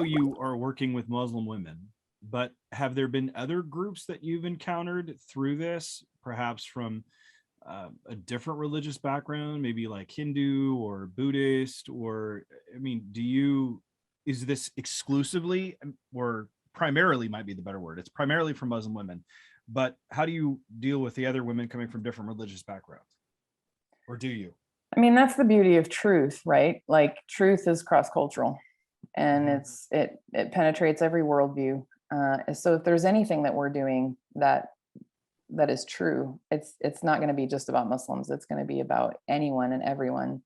you are working with Muslim women, but have there been other groups that you've encountered through this, perhaps from a different religious background, maybe like Hindu or Buddhist, or, I mean, is this exclusively, or primarily might be the better word, it's primarily for Muslim women, but how do you deal with the other women coming from different religious backgrounds? Or do you? I mean, that's the beauty of truth, right? Like truth is cross-cultural, and it penetrates every worldview. So if there's anything that we're doing that is true, it's not going to be just about Muslims. It's going to be about anyone and everyone.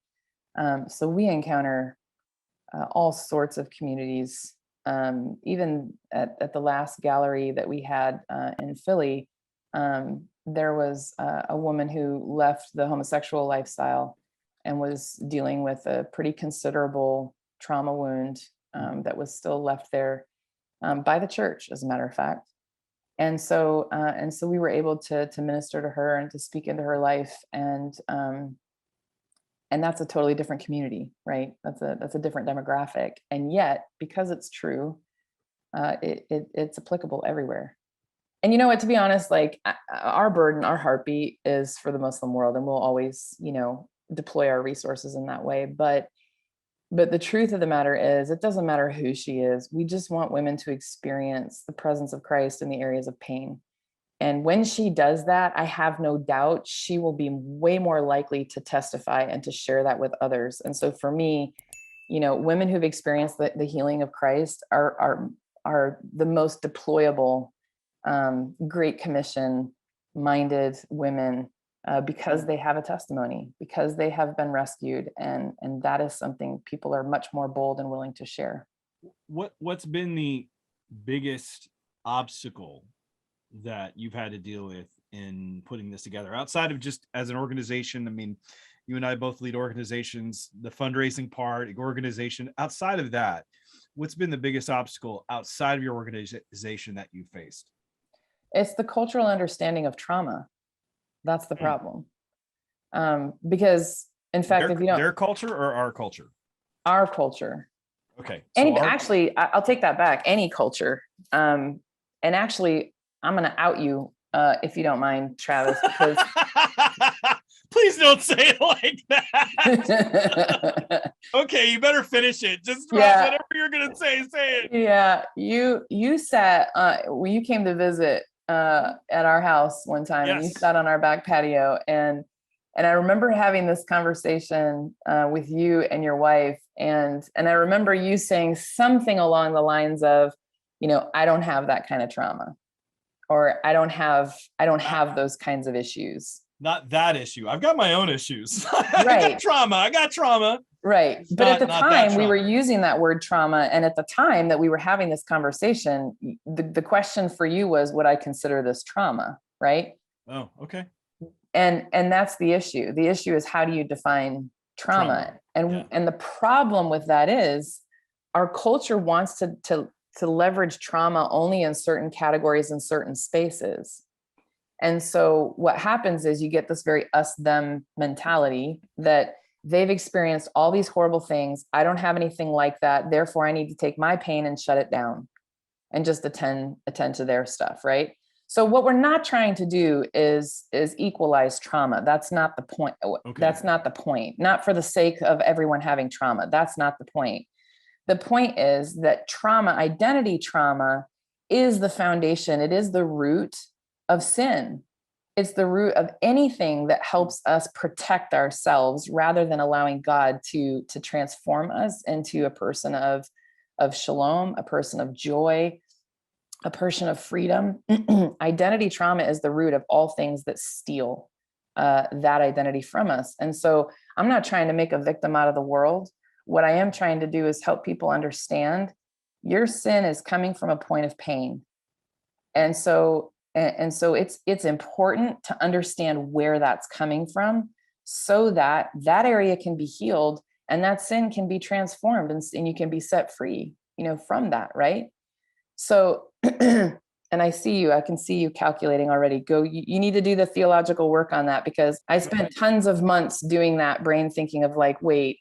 So we encounter all sorts of communities. Even at the last gallery that we had in Philly, there was a woman who left the homosexual lifestyle and was dealing with a pretty considerable trauma wound that was still left there by the church, as a matter of fact. And so we were able to minister to her and to speak into her life, and that's a totally different community, right? That's a different demographic, and yet because it's true, it's applicable everywhere. And you know what? To be honest, like our burden, our heartbeat is for the Muslim world, and we'll always, deploy our resources in that way. But the truth of the matter is, it doesn't matter who she is. We just want women to experience the presence of Christ in the areas of pain. And when she does that, I have no doubt she will be way more likely to testify and to share that with others. And so for me, women who've experienced the healing of Christ are the most deployable, Great Commission minded women, because they have a testimony, because they have been rescued. And that is something people are much more bold and willing to share. What's been the biggest obstacle that you've had to deal with in putting this together, outside of just as an organization? I mean, you and I both lead organizations, the fundraising part, organization. Outside of that, what's been the biggest obstacle outside of your organization that you faced? It's the cultural understanding of trauma. That's the problem. Because in fact, if you don't, their culture or our culture? Our culture. Okay. Actually, I'll take that back. Any culture. And actually, I'm going to out you, if you don't mind, Travis, because please don't say it like that. Okay, you better finish it. Just whatever you're going to say it. Yeah, you sat, you came to visit at our house one time, and you sat on our back patio, and I remember having this conversation with you and your wife, and I remember you saying something along the lines of, I don't have that kind of trauma, or I don't have those kinds of issues. Not that issue. I've got my own issues. Right. I got trauma. Right. But at the time we were using that word trauma. And at the time that we were having this conversation, the question for you was, would I consider this trauma? Right. Oh, okay. And that's the issue. The issue is, how do you define trauma? And the problem with that is our culture wants to leverage trauma only in certain categories and certain spaces. And so what happens is you get this very us them mentality that they've experienced all these horrible things. I don't have anything like that. Therefore, I need to take my pain and shut it down and just attend to their stuff. Right. So what we're not trying to do is equalize trauma. That's not the point. Okay. That's not the point. Not for the sake of everyone having trauma. That's not the point. The point is that trauma, identity trauma, is the foundation. It is the root of sin. It's the root of anything that helps us protect ourselves, rather than allowing God to transform us into a person of shalom, a person of joy, a person of freedom. Identity trauma is the root of all things that steal that identity from us. And so I'm not trying to make a victim out of the world. What I am trying to do is help people understand your sin is coming from a point of pain. And so it's important to understand where that's coming from, so that area can be healed and that sin can be transformed, and you can be set free, from that. Right. So, and I can see you calculating already. You need to do the theological work on that, because I spent tons of months doing that brain thinking of like, wait.